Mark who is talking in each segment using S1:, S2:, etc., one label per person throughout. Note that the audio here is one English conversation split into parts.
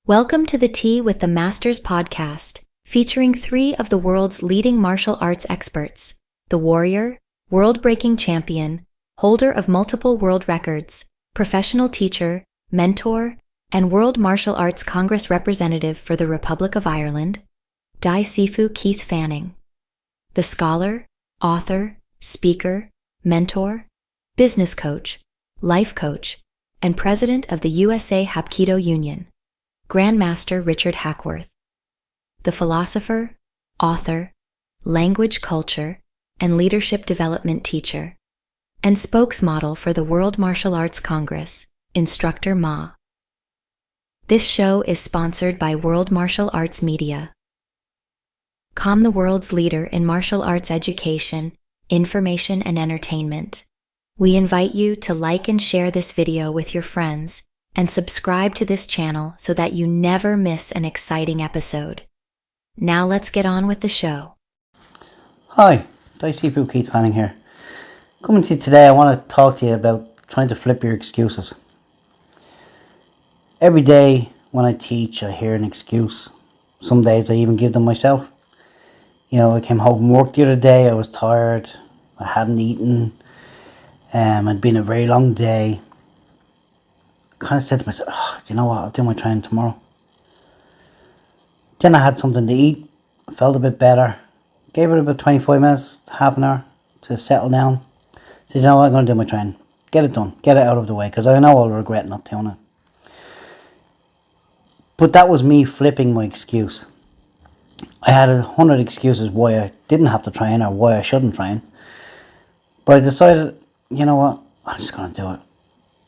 S1: Welcome to the Tea with the Masters podcast, featuring 3 of the world's leading martial arts experts: the warrior, world-breaking champion, holder of multiple world records, professional teacher, mentor, and World Martial Arts Congress representative for the Republic of Ireland, Sifu Keith Fanning; the scholar, author, speaker, mentor, business coach, life coach, and president of the USA Hapkido Union, Grandmaster Richard Hackworth; the philosopher, author, language culture, and leadership development teacher, and spokesmodel for the World Martial Arts Congress, Instructor Ma. This show is sponsored by World Martial Arts Media. Come the world's leader in martial arts education, information, and entertainment. We invite you to like and share this video with your friends and subscribe to this channel so that you never miss an exciting episode. Now let's get on with the show.
S2: Hi, Sifu Keith Fanning here. Coming to you today, I want to talk to you about trying to flip your excuses. Every day when I teach, I hear an excuse. Some days I even give them myself. I came home from work the other day, I was tired, I hadn't eaten, it'd been a very long day. Kind of said to myself, do you know what, I'll do my training tomorrow. Then I had something to eat, felt a bit better, gave it about 25 minutes, half an hour to settle down. Said, you know what, I'm going to do my training, get it done, get it out of the way, because I know I'll regret not doing it. But that was me flipping my excuse. I had 100 excuses why I didn't have to train or why I shouldn't train. But I decided, you know what, I'm just going to do it.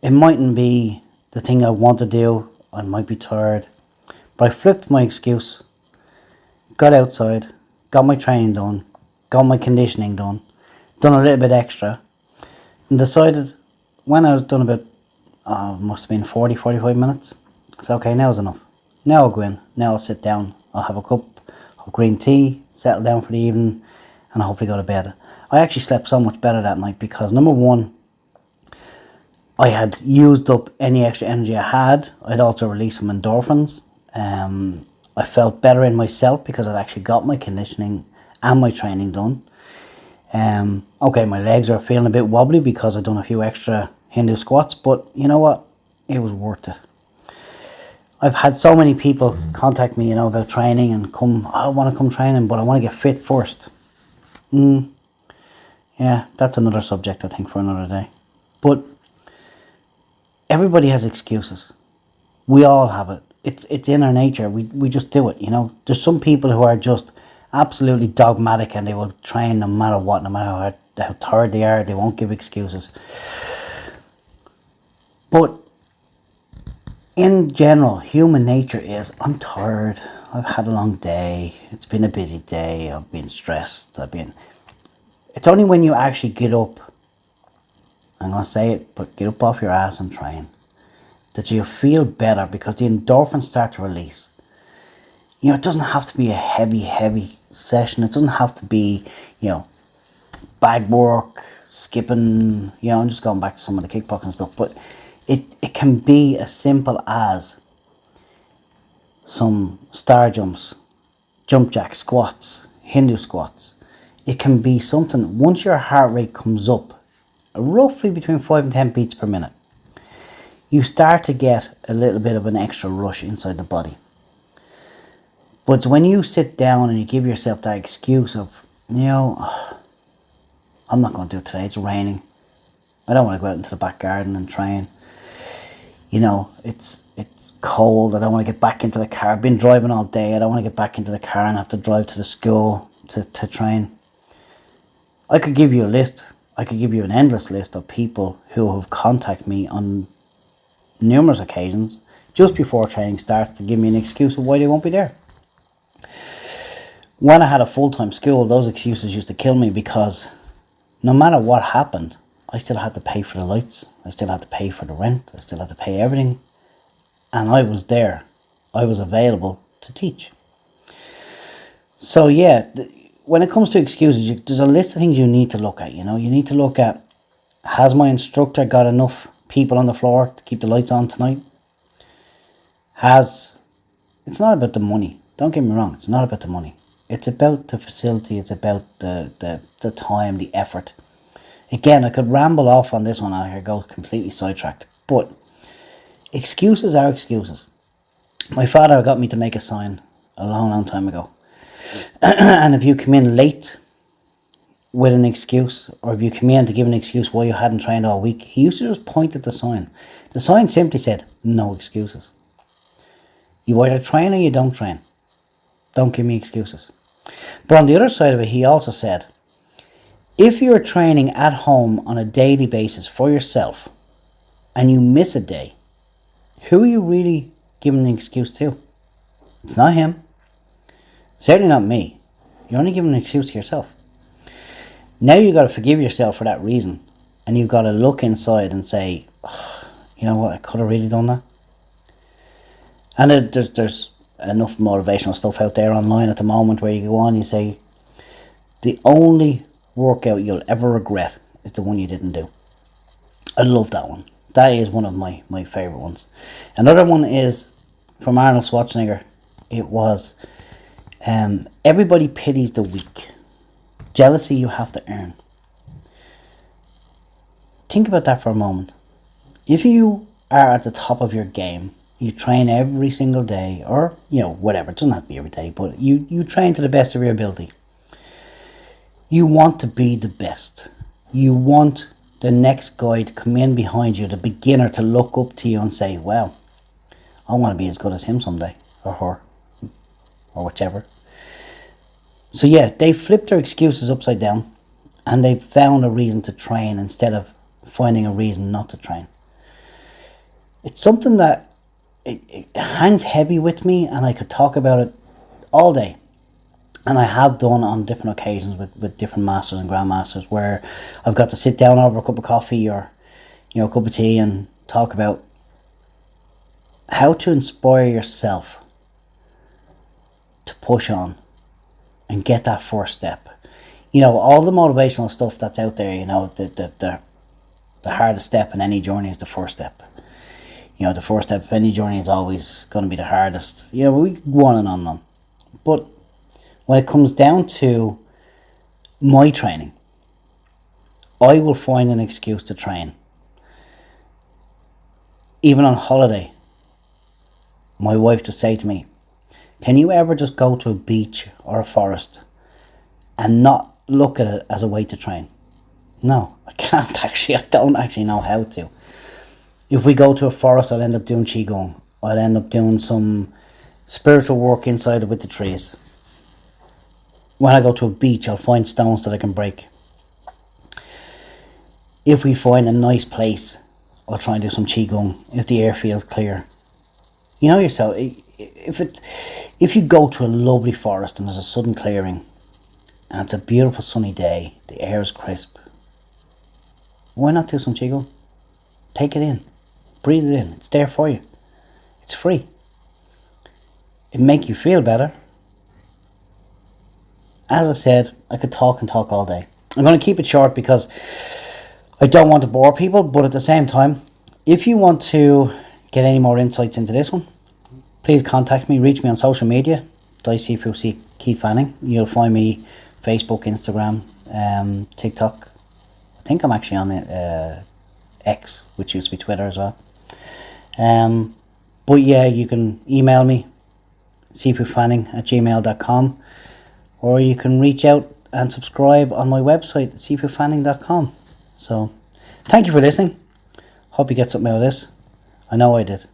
S2: It mightn't be the thing I want to do, I might be tired, but I flipped my excuse, got outside, got my training done, got my conditioning done a little bit extra, and decided when I was done about, must have been 40-45 minutes, I said, okay, now is enough. Now I'll go in, now I'll sit down, I'll have a cup of green tea, settle down for the evening, and I'll hopefully go to bed. I actually slept so much better that night because, number one, I had used up any extra energy I had. I'd also released some endorphins. I felt better in myself because I'd actually got my conditioning and my training done. Okay, my legs are feeling a bit wobbly because I'd done a few extra Hindu squats, but you know what? It was worth it. I've had so many people contact me, about training and I want to come training, but I want to get fit first. Yeah, that's another subject, I think, for another day. But everybody has excuses. We all have it. It's in our nature. We just do it, There's some people who are just absolutely dogmatic and they will train no matter what, no matter how tired they are. They won't give excuses. But in general, human nature is, I'm tired, I've had a long day, it's been a busy day, I've been stressed, It's only when you actually get up, I'm going to say it, but get up off your ass and train, that you feel better because the endorphins start to release. It doesn't have to be a heavy session. It doesn't have to be, bag work, skipping, I'm just going back to some of the kickboxing stuff, but it can be as simple as some star jumps, jump jack squats, Hindu squats. It can be something, once your heart rate comes up, roughly between 5 and 10 beats per minute, you start to get a little bit of an extra rush inside the body. But when you sit down and you give yourself that excuse of, I'm not going to do it today, it's raining. I don't want to go out into the back garden and train. It's cold, I don't want to get back into the car. I've been driving all day, I don't want to get back into the car and have to drive to the school to train. I could give you a list. I could give you an endless list of people who have contacted me on numerous occasions just before training starts to give me an excuse of why they won't be there. When I had a full-time school, those excuses used to kill me because no matter what happened, I still had to pay for the lights, I still had to pay for the rent, I still had to pay everything. And I was there. I was available to teach. So yeah, when it comes to excuses, there's a list of things you need to look at, You need to look at, has my instructor got enough people on the floor to keep the lights on tonight? Has It's not about the money. Don't get me wrong. It's not about the money. It's about the facility. It's about the time, the effort. Again, I could ramble off on this one and I could go completely sidetracked. But excuses are excuses. My father got me to make a sign a long, long time ago. And if you come in late with an excuse, or if you come in to give an excuse why you hadn't trained all week, he used to just point at the sign. The sign simply said, no excuses. You either train or you don't train. Don't give me excuses. But on the other side of it, he also said, if you're training at home on a daily basis for yourself and you miss a day, who are you really giving an excuse to? It's not him. Certainly not me. You're only giving an excuse to yourself. Now you've got to forgive yourself for that reason. And you've got to look inside and say, oh, you know what, I could have really done that. And there's enough motivational stuff out there online at the moment where you go on and you say, the only workout you'll ever regret is the one you didn't do. I love that one. That is one of my favourite ones. Another one is from Arnold Schwarzenegger. It was, everybody pities the weak. Jealousy you have to earn. Think about that for a moment. If you are at the top of your game, you train every single day, or, whatever, it doesn't have to be every day, but you train to the best of your ability. You want to be the best. You want the next guy to come in behind you, the beginner, to look up to you and say, well, I want to be as good as him someday, or her, or whichever. So yeah, they flipped their excuses upside down and they found a reason to train instead of finding a reason not to train. It's something that it hangs heavy with me, and I could talk about it all day. And I have done on different occasions with different masters and grandmasters where I've got to sit down over a cup of coffee or a cup of tea and talk about how to inspire yourself to push on and get that first step. All the motivational stuff that's out there, the hardest step in any journey is the first step. The first step of any journey is always going to be the hardest. We go on and on and on. But when it comes down to my training, I will find an excuse to train. Even on holiday, my wife to say to me, can you ever just go to a beach or a forest and not look at it as a way to train? No, I can't actually. I don't actually know how to. If we go to a forest, I'll end up doing Qigong. I'll end up doing some spiritual work inside it with the trees. When I go to a beach, I'll find stones that I can break. If we find a nice place, I'll try and do some Qigong if the air feels clear. You know yourself, if you go to a lovely forest and there's a sudden clearing and it's a beautiful sunny day, the air is crisp, why not do some Qigong? Take it in, breathe it in, it's there for you, it's free. It make you feel better. As I said, I could talk and talk all day. I'm going to keep it short because I don't want to bore people, but at the same time, if you want to get any more insights into this one, please contact me, reach me on social media, Sifu Keith Fanning. You'll find me Facebook, Instagram, TikTok. I think I'm actually on X, which used to be Twitter as well. But yeah, you can email me, sifufanning@gmail.com, or you can reach out and subscribe on my website, sifufanning.com. So, thank you for listening. Hope you get something out of this. I know I did.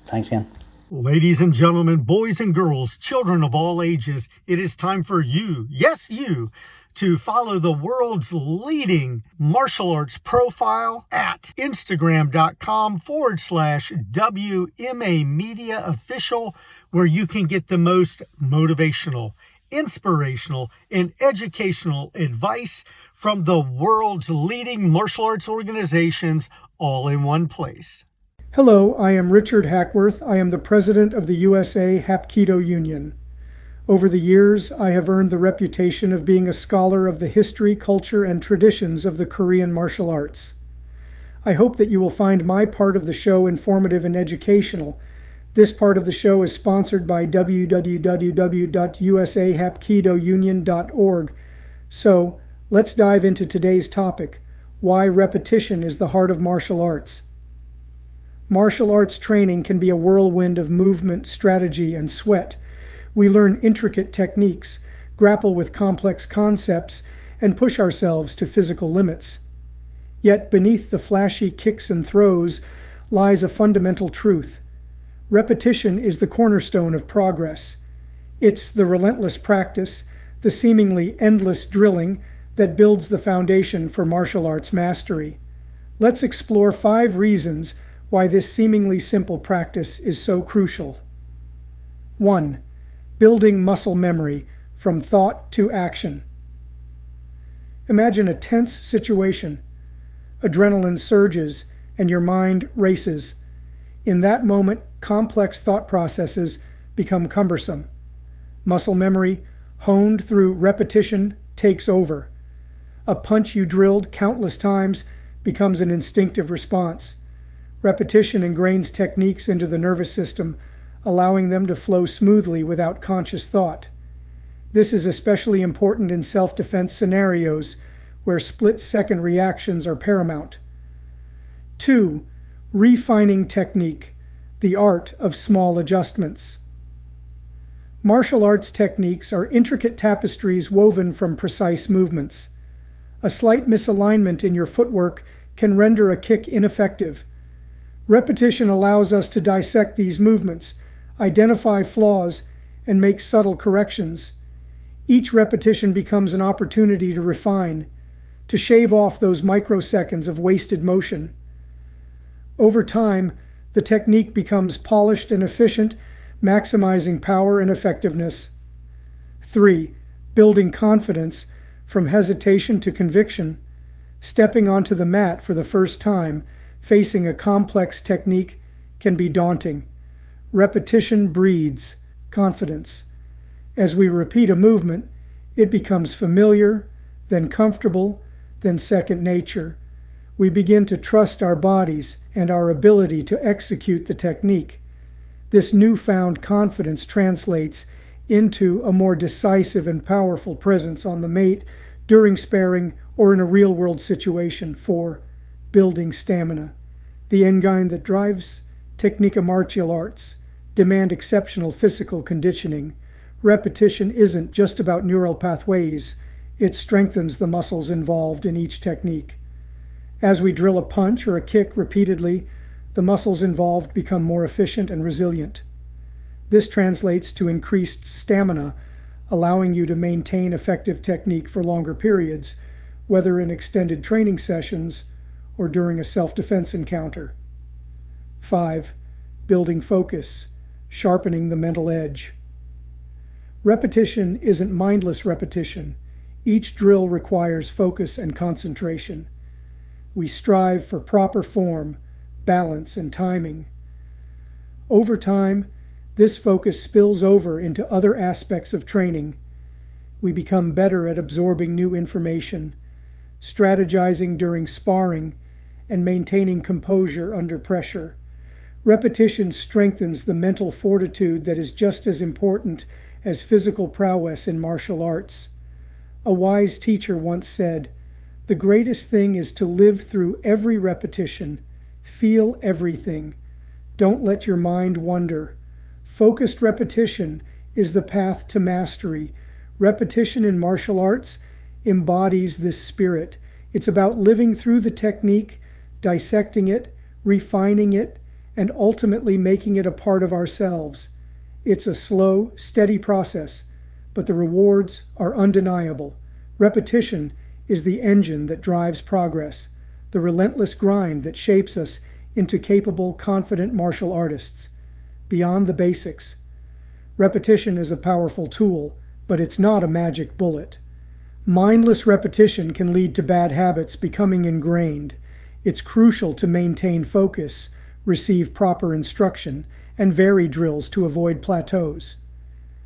S2: Thanks again.
S3: Ladies and gentlemen, boys and girls, children of all ages, it is time for you, yes you, to follow the world's leading martial arts profile at Instagram.com/WMA Media Official, where you can get the most motivational, inspirational, and educational advice from the world's leading martial arts organizations all in one place.
S4: Hello, I am Richard Hackworth. I am the president of the USA Hapkido Union. Over the years, I have earned the reputation of being a scholar of the history, culture, and traditions of the Korean martial arts. I hope that you will find my part of the show informative and educational. This part of the show is sponsored by www.usahapkidounion.org. So, let's dive into today's topic, why repetition is the heart of martial arts. Martial arts training can be a whirlwind of movement, strategy, and sweat. We learn intricate techniques, grapple with complex concepts, and push ourselves to physical limits. Yet beneath the flashy kicks and throws lies a fundamental truth. Repetition is the cornerstone of progress. It's the relentless practice, the seemingly endless drilling that builds the foundation for martial arts mastery. Let's explore 5 reasons why this seemingly simple practice is so crucial. 1. Building muscle memory from thought to action. Imagine a tense situation. Adrenaline surges and your mind races. In that moment, complex thought processes become cumbersome. Muscle memory, honed through repetition, takes over. A punch you drilled countless times becomes an instinctive response. Repetition ingrains techniques into the nervous system, allowing them to flow smoothly without conscious thought. This is especially important in self-defense scenarios where split-second reactions are paramount. 2. Refining technique, the art of small adjustments. Martial arts techniques are intricate tapestries woven from precise movements. A slight misalignment in your footwork can render a kick ineffective. Repetition allows us to dissect these movements, identify flaws, and make subtle corrections. Each repetition becomes an opportunity to refine, to shave off those microseconds of wasted motion. Over time, the technique becomes polished and efficient, maximizing power and effectiveness. 3. Building confidence from hesitation to conviction. Stepping onto the mat for the first time, facing a complex technique, can be daunting. Repetition breeds confidence. As we repeat a movement, it becomes familiar, then comfortable, then second nature. We begin to trust our bodies and our ability to execute the technique. This newfound confidence translates into a more decisive and powerful presence on the mat during sparring or in a real-world situation. 4. Building stamina. The engine that drives technica martial arts demand exceptional physical conditioning. Repetition isn't just about neural pathways. It strengthens the muscles involved in each technique. As we drill a punch or a kick repeatedly, the muscles involved become more efficient and resilient. This translates to increased stamina, allowing you to maintain effective technique for longer periods, whether in extended training sessions or during a self-defense encounter. 5. Building focus, sharpening the mental edge. Repetition isn't mindless repetition. Each drill requires focus and concentration. We strive for proper form, balance, and timing. Over time, this focus spills over into other aspects of training. We become better at absorbing new information, strategizing during sparring, and maintaining composure under pressure. Repetition strengthens the mental fortitude that is just as important as physical prowess in martial arts. A wise teacher once said, "The greatest thing is to live through every repetition, feel everything. Don't let your mind wander. Focused repetition is the path to mastery." Repetition in martial arts embodies this spirit. It's about living through the technique, dissecting it, refining it, and ultimately making it a part of ourselves. It's a slow, steady process, but the rewards are undeniable. Repetition is the engine that drives progress, the relentless grind that shapes us into capable, confident martial artists. Beyond the basics, repetition is a powerful tool, but it's not a magic bullet. Mindless repetition can lead to bad habits becoming ingrained. It's crucial to maintain focus, receive proper instruction, and vary drills to avoid plateaus.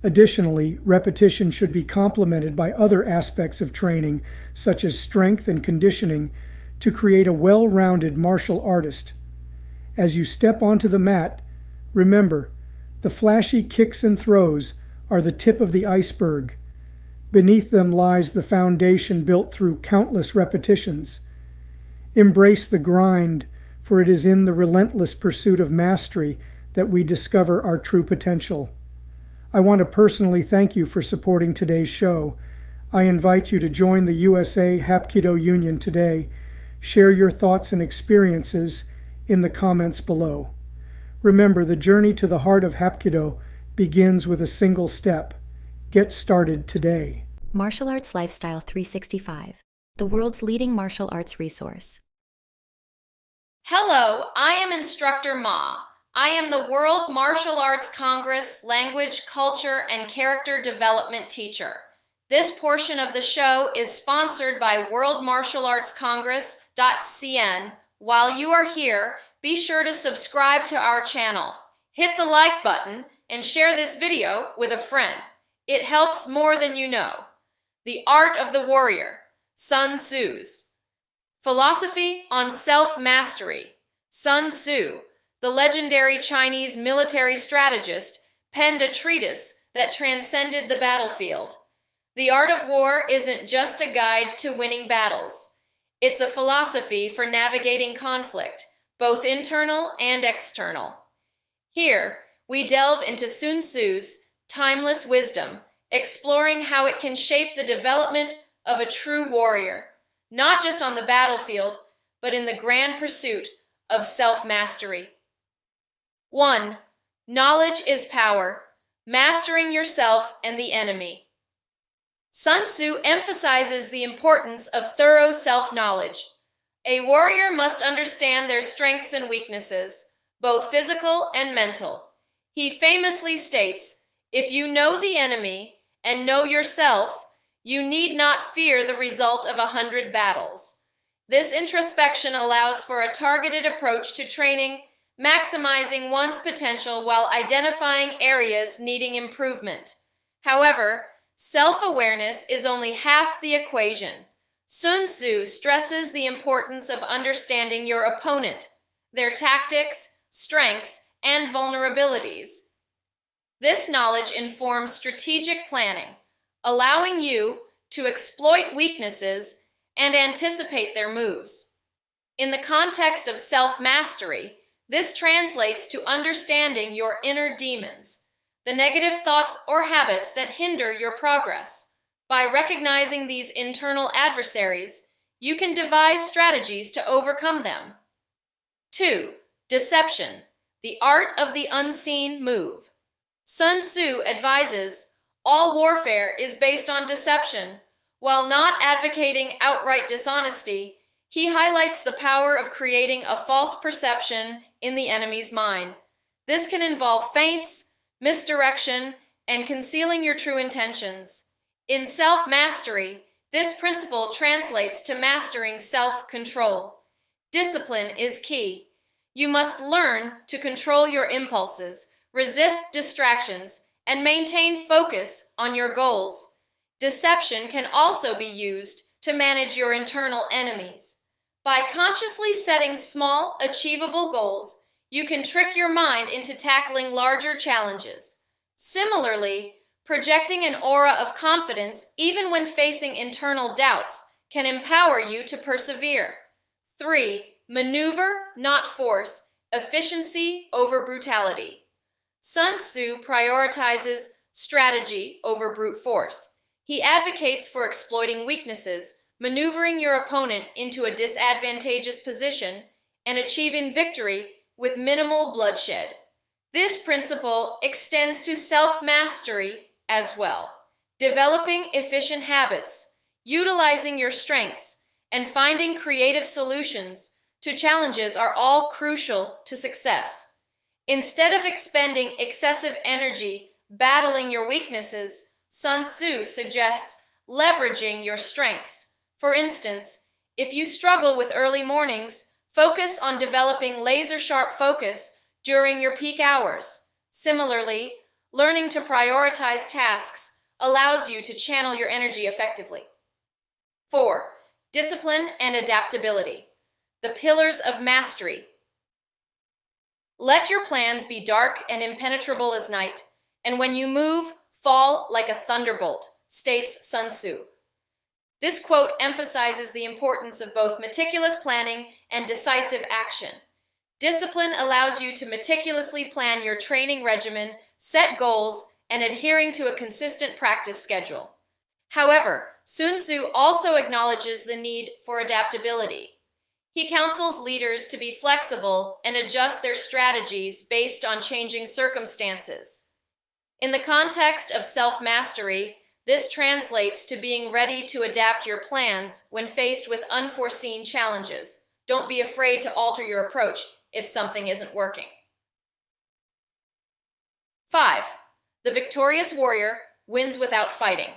S4: Additionally, repetition should be complemented by other aspects of training, such as strength and conditioning, to create a well-rounded martial artist. As you step onto the mat, remember, The flashy kicks and throws are the tip of the iceberg. Beneath them lies the foundation built through countless repetitions. Embrace the grind, for it is in the relentless pursuit of mastery that we discover our true potential. I want to personally thank you for supporting today's show. I invite you to join the USA Hapkido Union today. Share your thoughts and experiences in the comments below. Remember, the journey to the heart of Hapkido begins with a single step. Get started today.
S1: Martial Arts Lifestyle 365, the world's leading martial arts resource.
S5: Hello, I am Instructor Ma. I am the World Martial Arts Congress Language, Culture, and Character Development teacher. This portion of the show is sponsored by World Martial Arts Congress.cn. While you are here, be sure to subscribe to our channel. Hit the like button and share this video with a friend. It helps more than you know. The Art of the Warrior, Sun Tzu's. Philosophy on Self-Mastery. Sun Tzu, the legendary Chinese military strategist, penned a treatise that transcended the battlefield. The Art of War isn't just a guide to winning battles. It's a philosophy for navigating conflict, both internal and external. Here, we delve into Sun Tzu's timeless wisdom, exploring how it can shape the development of a true warrior, not just on the battlefield, but in the grand pursuit of self-mastery. 1. Knowledge is power. Mastering yourself and the enemy. Sun Tzu emphasizes the importance of thorough self-knowledge. A warrior must understand their strengths and weaknesses, both physical and mental. He famously states, "If you know the enemy and know yourself, you need not fear the result of 100 battles." This introspection allows for a targeted approach to training, maximizing one's potential while identifying areas needing improvement. However, self-awareness is only half the equation. Sun Tzu stresses the importance of understanding your opponent, their tactics, strengths, and vulnerabilities. This knowledge informs strategic planning, allowing you to exploit weaknesses and anticipate their moves. In the context of self-mastery, this translates to understanding your inner demons, the negative thoughts or habits that hinder your progress. By recognizing these internal adversaries, you can devise strategies to overcome them. 2. Deception, the art of the unseen move. Sun Tzu advises, all warfare is based on deception. While not advocating outright dishonesty, he highlights the power of creating a false perception in the enemy's mind. This can involve feints, misdirection, and concealing your true intentions. In self-mastery, this principle translates to mastering self-control. Discipline is key. You must learn to control your impulses, resist distractions, and maintain focus on your goals. Deception can also be used to manage your internal enemies. By consciously setting small, achievable goals, you can trick your mind into tackling larger challenges. Similarly, projecting an aura of confidence even when facing internal doubts can empower you to persevere. 3. Maneuver, not force. Efficiency over brutality. Sun Tzu prioritizes strategy over brute force. He advocates for exploiting weaknesses, maneuvering your opponent into a disadvantageous position, and achieving victory with minimal bloodshed. This principle extends to self-mastery as well. Developing efficient habits, utilizing your strengths, and finding creative solutions to challenges are all crucial to success. Instead of expending excessive energy battling your weaknesses, Sun Tzu suggests leveraging your strengths. For instance, if you struggle with early mornings, focus on developing laser-sharp focus during your peak hours. Similarly, learning to prioritize tasks allows you to channel your energy effectively. 4. Discipline and adaptability. The pillars of mastery. Let your plans be dark and impenetrable as night, and when you move, fall like a thunderbolt, states Sun Tzu. This quote emphasizes the importance of both meticulous planning and decisive action. Discipline allows you to meticulously plan your training regimen, set goals, and adhering to a consistent practice schedule. However, Sun Tzu also acknowledges the need for adaptability. He counsels leaders to be flexible and adjust their strategies based on changing circumstances. In the context of self-mastery, this translates to being ready to adapt your plans when faced with unforeseen challenges. Don't be afraid to alter your approach if something isn't working. 5. The victorious warrior wins without fighting.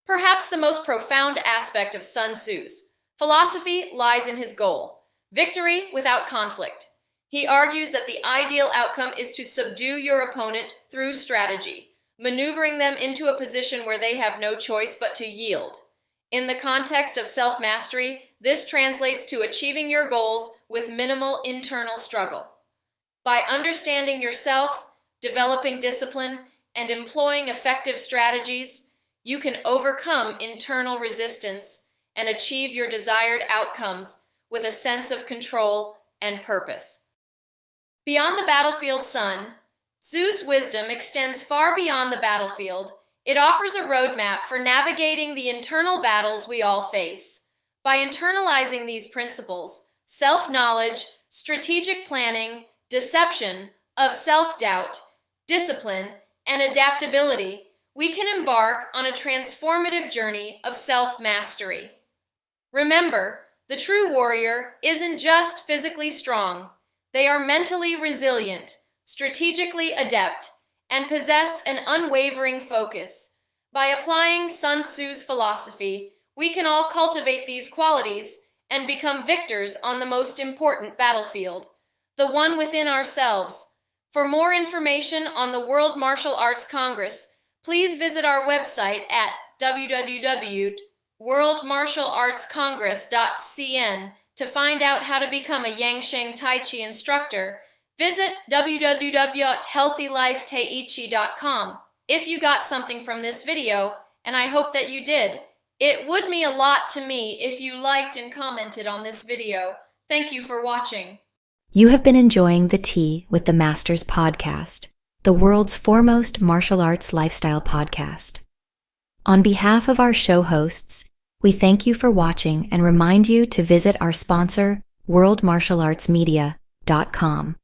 S5: Perhaps the most profound aspect of Sun Tzu's philosophy lies in his goal: victory without conflict. He argues that the ideal outcome is to subdue your opponent through strategy, maneuvering them into a position where they have no choice but to yield. In the context of self-mastery, this translates to achieving your goals with minimal internal struggle. By understanding yourself, developing discipline, and employing effective strategies, you can overcome internal resistance and achieve your desired outcomes with a sense of control and purpose. Beyond the battlefield, Sun Tzu's wisdom extends far beyond the battlefield. It offers a roadmap for navigating the internal battles we all face. By internalizing these principles, self-knowledge, strategic planning, deception, of self-doubt, discipline, and adaptability, we can embark on a transformative journey of self-mastery. Remember, the true warrior isn't just physically strong. They are mentally resilient, strategically adept, and possess an unwavering focus. By applying Sun Tzu's philosophy, we can all cultivate these qualities and become victors on the most important battlefield, the one within ourselves. For more information on the World Martial Arts Congress, please visit our website at www.worldmartialartscongress.cn. To find out how to become a Yangsheng Tai Chi instructor, visit www.healthylifetaichi.com. If you got something from this video, and I hope that you did, it would mean a lot to me if you liked and commented on this video. Thank you for watching.
S1: You have been enjoying the Tea with the Masters podcast, the world's foremost martial arts lifestyle podcast. On behalf of our show hosts, we thank you for watching and remind you to visit our sponsor, worldmartialartsmedia.com,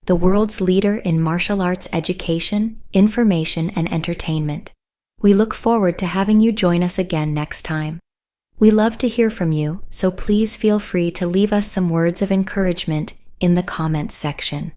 S1: the world's leader in martial arts education, information, and entertainment. We look forward to having you join us again next time. We love to hear from you, so please feel free to leave us some words of encouragement in the comments section.